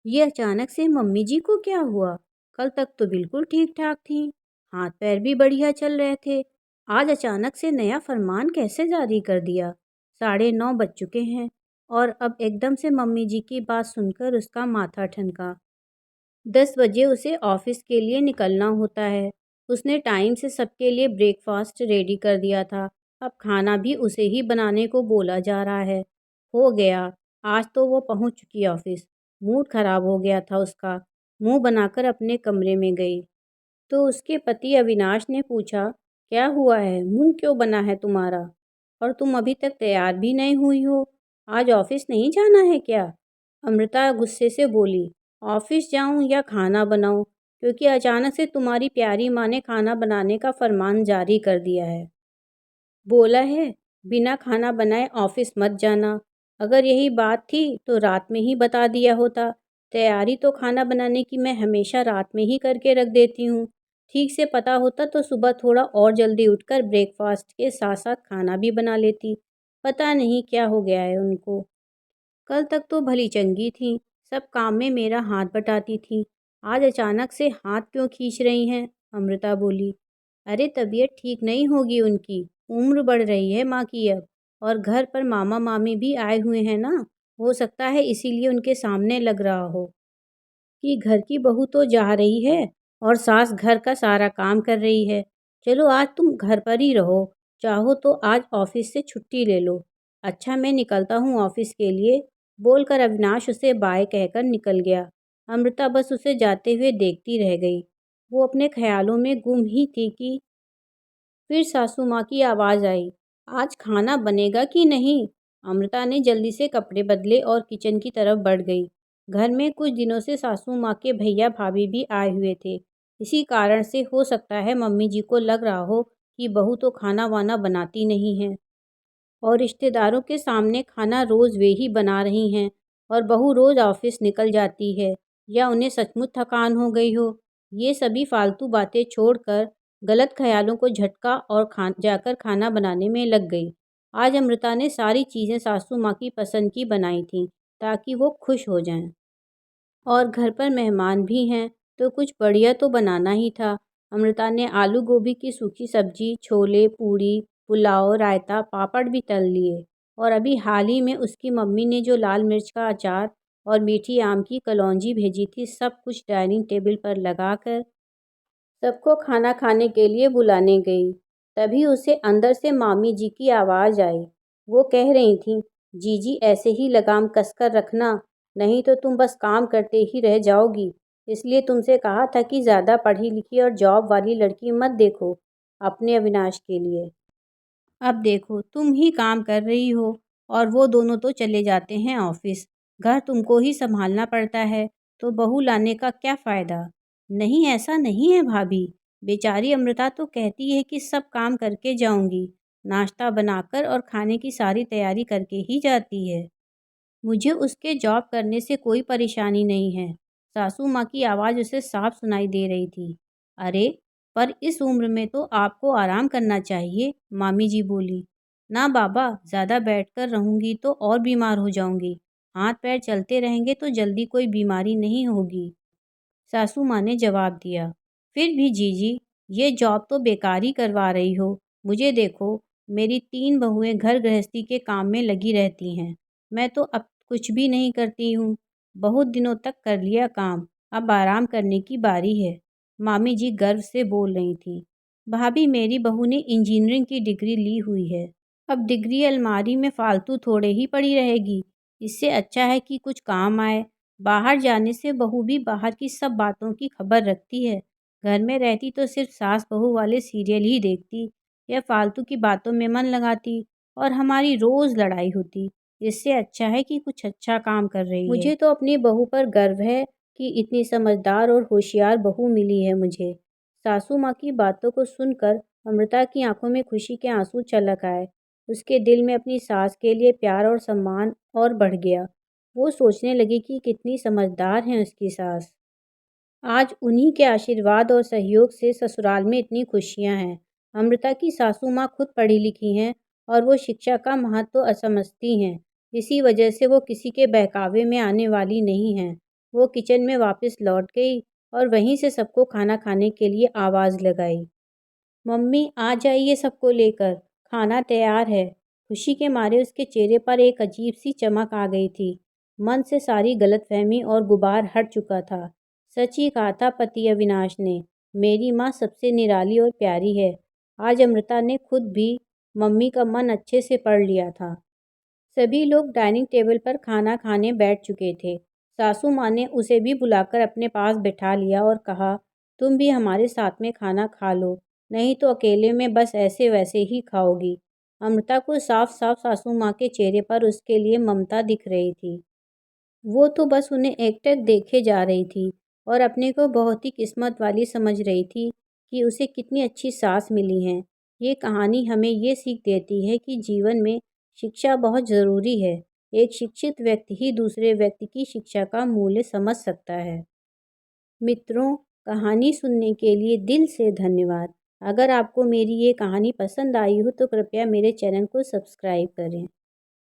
ये अचानक से मम्मी जी को क्या हुआ? कल तक तो बिल्कुल ठीक-ठाक थीं, हाथ-पैर भी बढ़िया चल रहे थे। आज अचानक से नया फरमान कैसे जारी कर दिया? 9:30 बज चुके हैं और अब एकदम से मम्मी जी की बात सुनकर उसका माथा ठनका। 10 बजे उसे ऑफिस के लिए निकलना होता है। उसने टाइम से सबके लिए ब्रेकफास्ट रेडी कर दिया था। अब खाना भी उसे ही बनाने को बोला जा रहा है। हो गया, आज तो वो पहुंच चुकी ऑफिस। मूड खराब हो गया था उसका। मुंह बनाकर अपने कमरे में गई तो उसके पति अविनाश ने पूछा, क्या हुआ है? मुंह क्यों बना है तुम्हारा? और तुम अभी तक तैयार भी नहीं हुई हो? आज ऑफिस नहीं जाना है क्या? अमृता गुस्से से बोली, ऑफिस जाऊं या खाना बनाऊं, क्योंकि अचानक से तुम्हारी प्यारी माँ ने खाना बनाने का फरमान जारी कर दिया है। बोला है, बिना खाना बनाए ऑफिस मत जाना। अगर यही बात थी तो रात में ही बता दिया होता। तैयारी तो खाना बनाने की मैं हमेशा रात में ही करके रख देती हूँ। ठीक से पता होता तो सुबह थोड़ा और जल्दी उठकर ब्रेकफास्ट के साथ साथ खाना भी बना लेती। पता नहीं क्या हो गया है उनको। कल तक तो भली चंगी थीं, सब काम में मेरा हाथ बटाती थीं। आज अचानक से हाथ क्यों खींच रही हैं? अमृता बोली। अरे तबीयत ठीक नहीं होगी उनकी, उम्र बढ़ रही है माँ की अब, और घर पर मामा मामी भी आए हुए हैं ना, हो सकता है इसीलिए उनके सामने लग रहा हो कि घर की बहू तो जा रही है और सास घर का सारा काम कर रही है। चलो आज तुम घर पर ही रहो, चाहो तो आज ऑफिस से छुट्टी ले लो। अच्छा मैं निकलता हूँ ऑफिस के लिए, बोलकर अविनाश उसे बाय कहकर निकल गया। अमृता बस उसे जाते हुए देखती रह गई। वो अपने ख्यालों में गुम ही थी कि फिर सासू माँ की आवाज़ आई, आज खाना बनेगा कि नहीं? अमृता ने जल्दी से कपड़े बदले और किचन की तरफ बढ़ गई। घर में कुछ दिनों से सासू माँ के भैया भाभी भी आए हुए थे। इसी कारण से हो सकता है मम्मी जी को लग रहा हो कि बहू तो खाना वाना बनाती नहीं है और रिश्तेदारों के सामने खाना रोज़ वे ही बना रही हैं और बहू रोज़ ऑफिस निकल जाती है, या उन्हें सचमुच थकान हो गई हो। ये सभी फालतू बातें छोड़कर गलत ख्यालों को झटका और जाकर खाना बनाने में लग गई। आज अमृता ने सारी चीज़ें सासू माँ की पसंद की बनाई थीं ताकि वो खुश हो जाएं। और घर पर मेहमान भी हैं तो कुछ बढ़िया तो बनाना ही था। अमृता ने आलू गोभी की सूखी सब्जी, छोले, पूड़ी, पुलाव, रायता, पापड़ भी तल लिए। और अभी हाल ही में उसकी मम्मी ने जो लाल मिर्च का अचार और मीठी आम की कलौंजी भेजी थी, सब कुछ डाइनिंग टेबल पर लगाकर सबको खाना खाने के लिए बुलाने गई। तभी उसे अंदर से मामी जी की आवाज़ आई। वो कह रही थीं, जीजी ऐसे ही लगाम कसकर रखना, नहीं तो तुम बस काम करते ही रह जाओगी। इसलिए तुमसे कहा था कि ज़्यादा पढ़ी लिखी और जॉब वाली लड़की मत देखो अपने अविनाश के लिए। अब देखो तुम ही काम कर रही हो और वो दोनों तो चले जाते हैं ऑफिस। घर तुमको ही संभालना पड़ता है, तो बहू लाने का क्या फ़ायदा? नहीं ऐसा नहीं है भाभी, बेचारी अमृता तो कहती है कि सब काम करके जाऊंगी, नाश्ता बनाकर और खाने की सारी तैयारी करके ही जाती है। मुझे उसके जॉब करने से कोई परेशानी नहीं है। सासू माँ की आवाज़ उसे साफ सुनाई दे रही थी। अरे पर इस उम्र में तो आपको आराम करना चाहिए, मामी जी बोली। ना बाबा, ज़्यादा बैठकर रहूंगी तो और बीमार हो जाऊंगी। हाथ पैर चलते रहेंगे तो जल्दी कोई बीमारी नहीं होगी, सासू माँ ने जवाब दिया। फिर भी जीजी, ये जॉब तो बेकार ही करवा रही हो। मुझे देखो, मेरी 3 बहुएं घर गृहस्थी के काम में लगी रहती हैं। मैं तो अब कुछ भी नहीं करती हूँ। बहुत दिनों तक कर लिया काम, अब आराम करने की बारी है, मामी जी गर्व से बोल रही थी। भाभी, मेरी बहू ने इंजीनियरिंग की डिग्री ली हुई है। अब डिग्री अलमारी में फालतू थोड़े ही पड़ी रहेगी। इससे अच्छा है कि कुछ काम आए। बाहर जाने से बहू भी बाहर की सब बातों की खबर रखती है। घर में रहती तो सिर्फ सास बहू वाले सीरियल ही देखती या फालतू की बातों में मन लगाती और हमारी रोज लड़ाई होती। इससे अच्छा है कि कुछ अच्छा काम कर रही है। मुझे तो अपनी बहू पर गर्व है कि इतनी समझदार और होशियार बहू मिली है मुझे। सासू माँ की बातों को सुनकर अमृता की आंखों में खुशी के आंसू छलक आए। उसके दिल में अपनी सास के लिए प्यार और सम्मान और बढ़ गया। वो सोचने लगी कि कितनी समझदार हैं उसकी सास। आज उन्हीं के आशीर्वाद और सहयोग से ससुराल में इतनी खुशियां हैं। अमृता की सासू माँ खुद पढ़ी लिखी हैं और वो शिक्षा का महत्व समझती हैं। इसी वजह से वो किसी के बहकावे में आने वाली नहीं हैं। वो किचन में वापस लौट गई और वहीं से सबको खाना खाने के लिए आवाज़ लगाई। मम्मी आ जाइए सबको लेकर, खाना तैयार है। खुशी के मारे उसके चेहरे पर एक अजीब सी चमक आ गई थी। मन से सारी गलतफहमी और गुबार हट चुका था। सच ही कहा था पति अविनाश ने, मेरी माँ सबसे निराली और प्यारी है। आज अमृता ने खुद भी मम्मी का मन अच्छे से पढ़ लिया था। सभी लोग डाइनिंग टेबल पर खाना खाने बैठ चुके थे। सासू माँ ने उसे भी बुलाकर अपने पास बिठा लिया और कहा, तुम भी हमारे साथ में खाना खा लो, नहीं तो अकेले में बस ऐसे वैसे ही खाओगी। अमृता को साफ साफ सासू माँ के चेहरे पर उसके लिए ममता दिख रही थी। वो तो बस उन्हें एकटक देखे जा रही थी और अपने को बहुत ही किस्मत वाली समझ रही थी कि उसे कितनी अच्छी सास मिली हैं। ये कहानी हमें ये सीख देती है कि जीवन में शिक्षा बहुत ज़रूरी है। एक शिक्षित व्यक्ति ही दूसरे व्यक्ति की शिक्षा का मूल्य समझ सकता है। मित्रों, कहानी सुनने के लिए दिल से धन्यवाद। अगर आपको मेरी ये कहानी पसंद आई हो तो कृपया मेरे चैनल को सब्सक्राइब करें।